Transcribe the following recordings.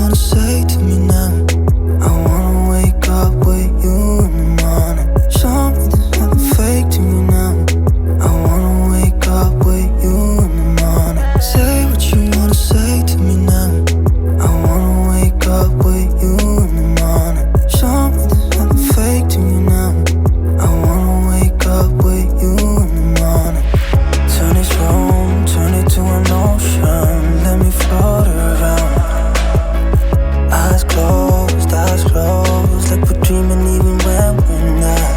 wanna say to me now? I wanna wake up with you in the morning. Show me there's nothing fake to me now. I wanna wake up with you in the morning. Say what you wanna say to me now. I wanna wake up with you in the morning. Show me there's nothing fake to me now. I wanna wake up with you in the morning. Turn this room, turn it to an ocean. Let me float around. Eyes closed, like we're dreaming even when we're not.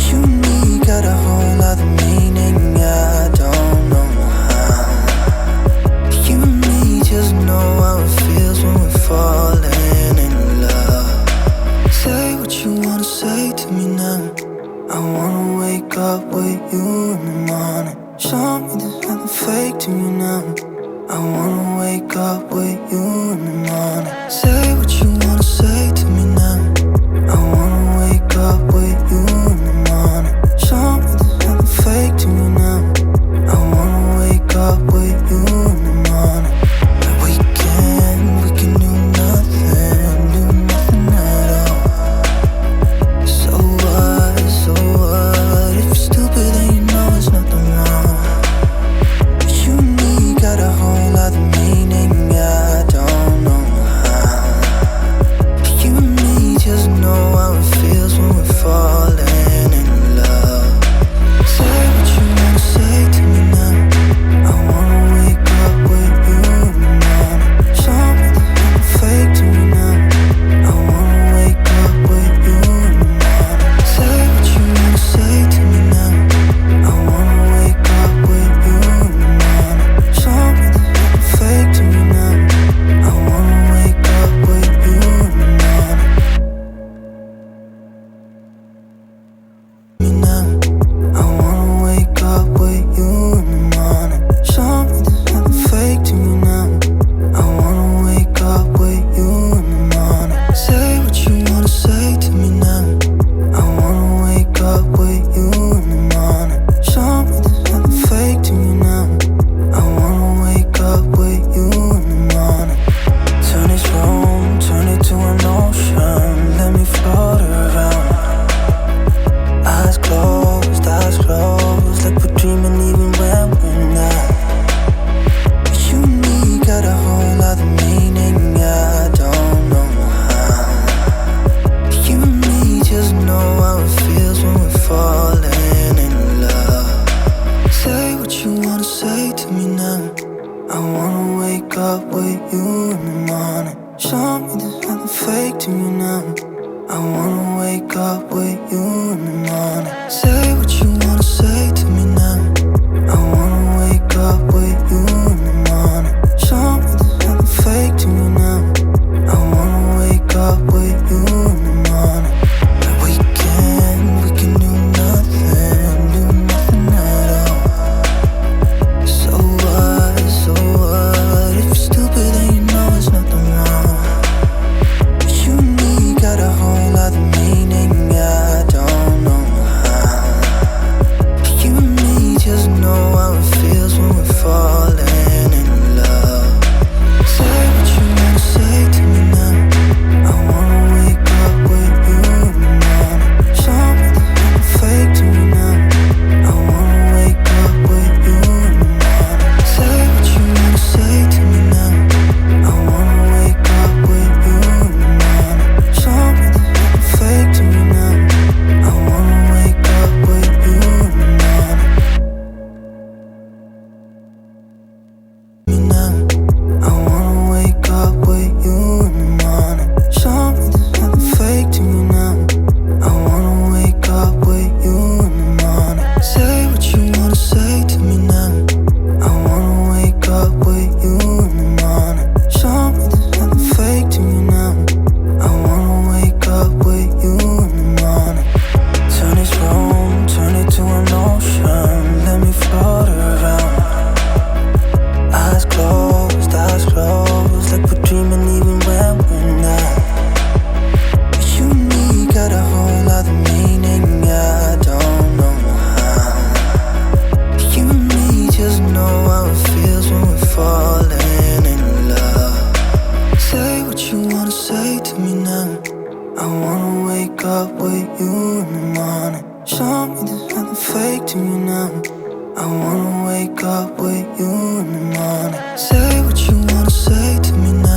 You and me got a whole other meaning, I don't know how. You and me just know how it feels when we're falling in love. Say what you wanna say to me now. I wanna wake up with you in the morning. Show me there's nothing fake to me now. I wanna wake up with you in the morning. Say what you wanna say to me now. I wanna wake up with you in the morning. Show me there's nothing fake to me now. I wanna wake up with you in the morning. We can do nothing at all. So what, if you're stupid then you know there's nothing wrong. But you and me got a whole other meaning, I don't know how. You and me just know how it feels when we're falling in love. Say what you wanna say to me now. I wanna wake up with you in the morning. Show me there's nothing fake to me now. I wanna wake up with you in the morning. Say what you wanna say to me now. I wanna wake up with you in the morning. Show me there's nothing fake to me now. I wanna wake up with you in the morning. Me now. I wanna wake up with you in the morning. Show me there's nothing fake to me now. I wanna wake up with you in the morning. Say what you wanna say to me now. I wanna wake up with you in the morning. Show me there's nothing fake to me now. I wanna wake up with you in the morning. Turn this room, turn it to an ocean. Let me float around. Eyes closed, like we're dreaming even when we're not. But you and me got a whole other meaning, I don't know how. You and me just know how it feels when we're falling in love. Say what you wanna say to me now. I wanna wake up with you in the morning. Show me there's nothing fake to me now. I wanna wake up with you in the morning. Say what you wanna say to me now. I wanna wake up with you in the morning. Show me there's nothing fake to me now. I wanna wake up with you in the morning. We can do nothing at all. So what, if you're stupid then you know there's nothing wrong. But you and me got a whole other meaning, I don't know how. You and me wanna say to me now. I wanna wake up with you in the morning. Show me there's nothing fake to me now. I wanna wake up with you in the morning. Say what you wanna say to me now.